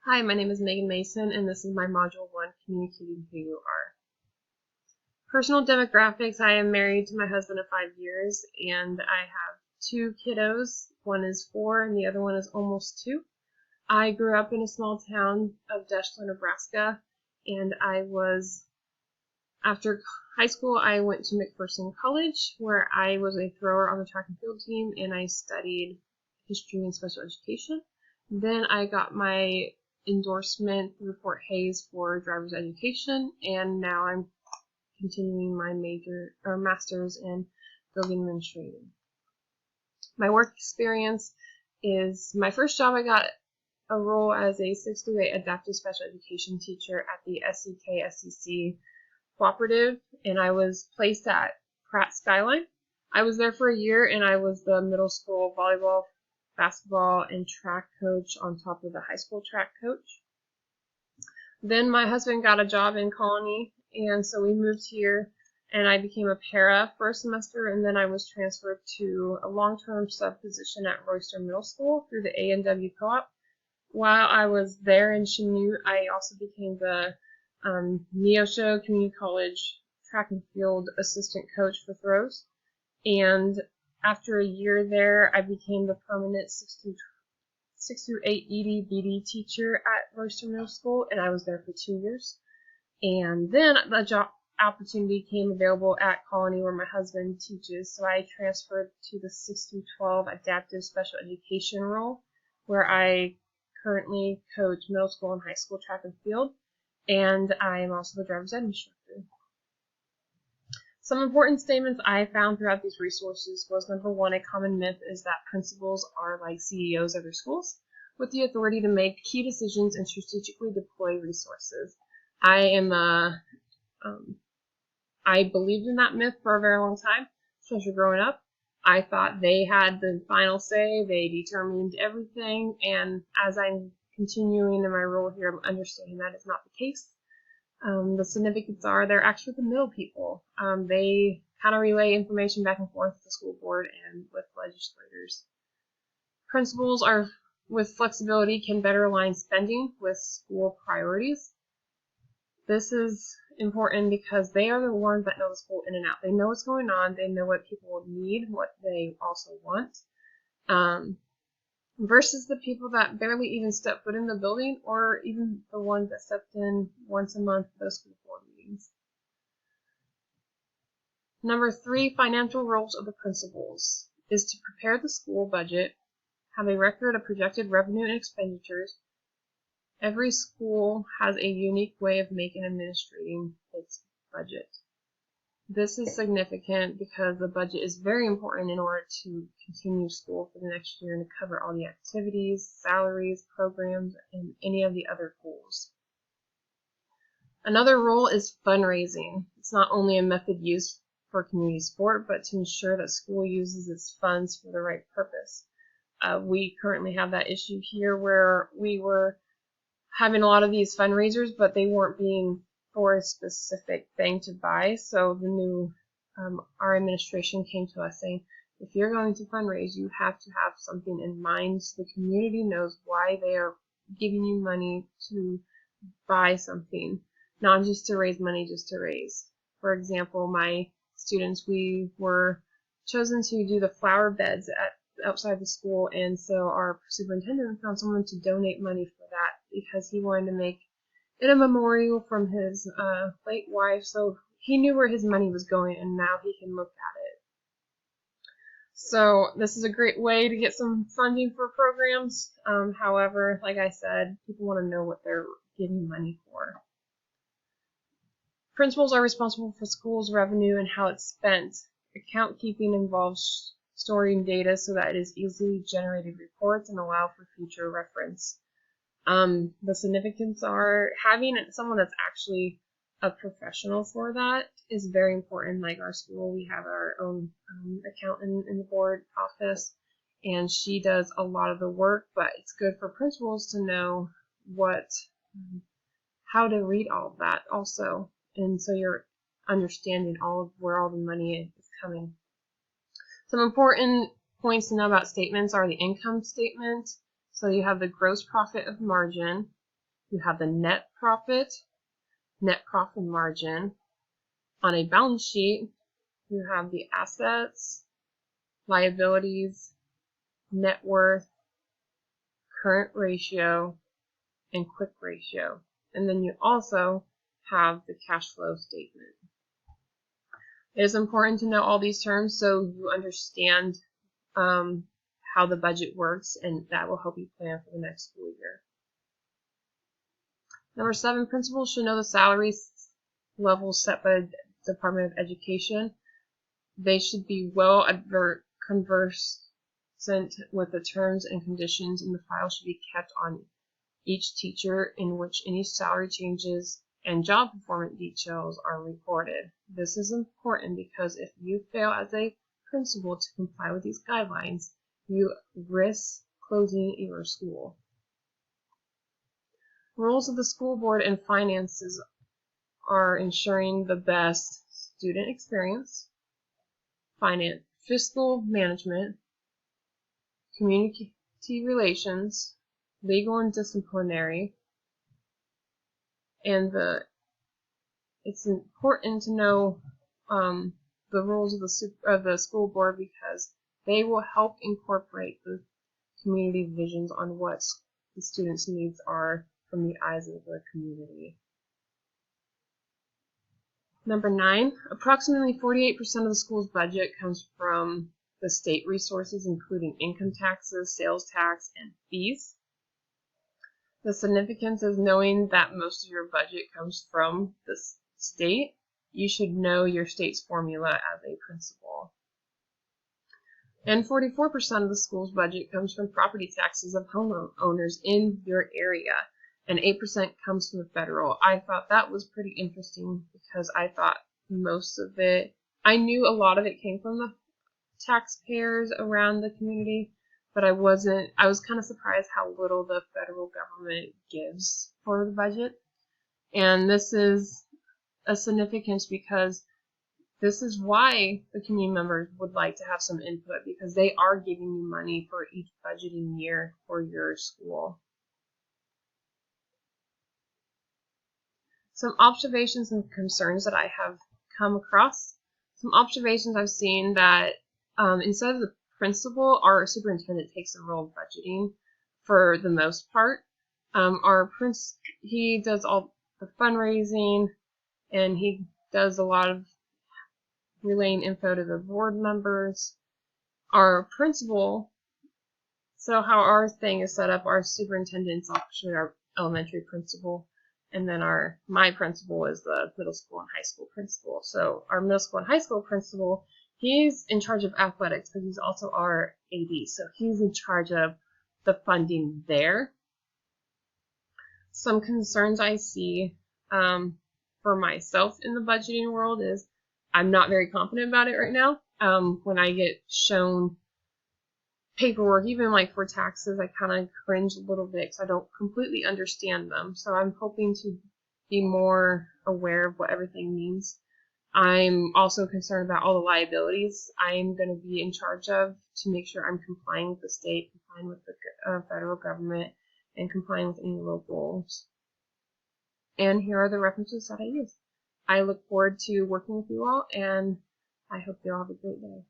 Hi, my name is Megan Mason, and this is my Module 1, Communicating Who You Are. Personal demographics: I am married to my husband of 5 years, and I have 2 kiddos. One is 4, and the other one is almost 2. I grew up in a small town of Deshler, Nebraska, and after high school, I went to McPherson College, where I was a thrower on the track and field team, and I studied history and special education. Then I got my endorsement through Fort Hays for driver's education, and now I'm continuing my master's in building administrating. My work experience is my first job. I got a role as a 6-8 adaptive special education teacher at the SEK-SEC cooperative, and I was placed at Pratt Skyline. I was there for a year, and I was the middle school volleyball, basketball, and track coach on top of the high school track coach. Then my husband got a job in Colony, and so we moved here, and I became a para for a semester, and then I was transferred to a long-term sub position at Royster Middle School through the A&W Co-op. While I was there in Chanute, I also became the Neosho Community College track and field assistant coach for throws, and after a year there, I became the permanent 6-8 ED/BD teacher at Royster Middle School, and I was there for 2 years. And then the job opportunity came available at Colony, where my husband teaches, so I transferred to the 6-12 adaptive special education role, where I currently coach middle school and high school track and field, and I am also the driver's ed instructor. Some important statements I found throughout these resources was, number 1, a common myth is that principals are like CEOs of their schools, with the authority to make key decisions and strategically deploy resources. I believed in that myth for a very long time, especially growing up. I thought they had the final say, they determined everything, and as I'm continuing in my role here, I'm understanding that is not the case. The significance are they're actually the middle people. They kind of relay information back and forth with the school board and with legislators. Principals are, with flexibility, can better align spending with school priorities. This is important because they are the ones that know the school in and out. They know what's going on. They know what people need, what they also want. Versus the people that barely even step foot in the building, or even the ones that stepped in once a month for those school board meetings. Number 3, financial roles of the principals is to prepare the school budget, have a record of projected revenue and expenditures. Every school has a unique way of making and administrating its budget. This is significant because the budget is very important in order to continue school for the next year and to cover all the activities, salaries, programs, and any of the other goals. Another role is fundraising. It's not only a method used for community support, but to ensure that school uses its funds for the right purpose. We currently have that issue here where we were having a lot of these fundraisers, but they weren't being for a specific thing to buy. So the new our administration came to us saying, if you're going to fundraise, you have to have something in mind so the community knows why they are giving you money to buy something, not just to raise money just to raise. For example, my students, we were chosen to do the flower beds outside the school, and so our superintendent found someone to donate money for that because he wanted to make it a memorial from his late wife, so he knew where his money was going, and now he can look at it. So this is a great way to get some funding for programs. However, like I said, people want to know what they're giving money for. Principals are responsible for school's revenue and how it's spent. Account keeping involves storing data so that it is easily generated reports and allow for future reference. The significance are having someone that's actually a professional for that is very important. Like our school, we have our own accountant in the board office, and she does a lot of the work, but it's good for principals to know how to read all of that also. And so you're understanding all of where all the money is coming. Some important points to know about statements are the income statement. So you have the gross profit of margin, You have the net profit margin. On a balance sheet, you have the assets, liabilities, net worth, current ratio, and quick ratio. And then you also have the cash flow statement. It is important to know all these terms so you understand how the budget works, and that will help you plan for the next school year. Number 7, principals should know the salaries levels set by the Department of Education. They should be well conversant with the terms and conditions, and the file should be kept on each teacher in which any salary changes and job performance details are recorded. This is important because if you fail as a principal to comply with these guidelines, you risk closing your school. Roles of the school board and finances are ensuring the best student experience, fiscal management, community relations, legal and disciplinary, and it's important to know the rules of the school board because they will help incorporate the community visions on what the students' needs are from the eyes of the community. Number 9, approximately 48% of the school's budget comes from the state resources, including income taxes, sales tax, and fees. The significance is knowing that most of your budget comes from the state. You should know your state's formula as a principal. And 44% of the school's budget comes from property taxes of homeowners in your area, and 8% comes from the federal. I thought that was pretty interesting because I thought most of it, I knew a lot of it came from the taxpayers around the community, but I was kind of surprised how little the federal government gives for the budget. And this is a significance because this is why the community members would like to have some input, because they are giving you money for each budgeting year for your school. Some observations and concerns that I have come across. Some observations I've seen that instead of the principal, our superintendent takes the role of budgeting for the most part. He does all the fundraising, and he does a lot of relaying info to the board members. Our principal, so how our thing is set up, our superintendent's actually our elementary principal, and then my principal is the middle school and high school principal. So our middle school and high school principal, he's in charge of athletics, but he's also our AD, so he's in charge of the funding there. Some concerns I see for myself in the budgeting world is I'm not very confident about it right now. When I get shown paperwork, even like for taxes, I kind of cringe a little bit because I don't completely understand them. So I'm hoping to be more aware of what everything means. I'm also concerned about all the liabilities I'm going to be in charge of to make sure I'm complying with the state, complying with the federal government, and complying with any locals. And here are the references that I use. I look forward to working with you all, and I hope you all have a great day.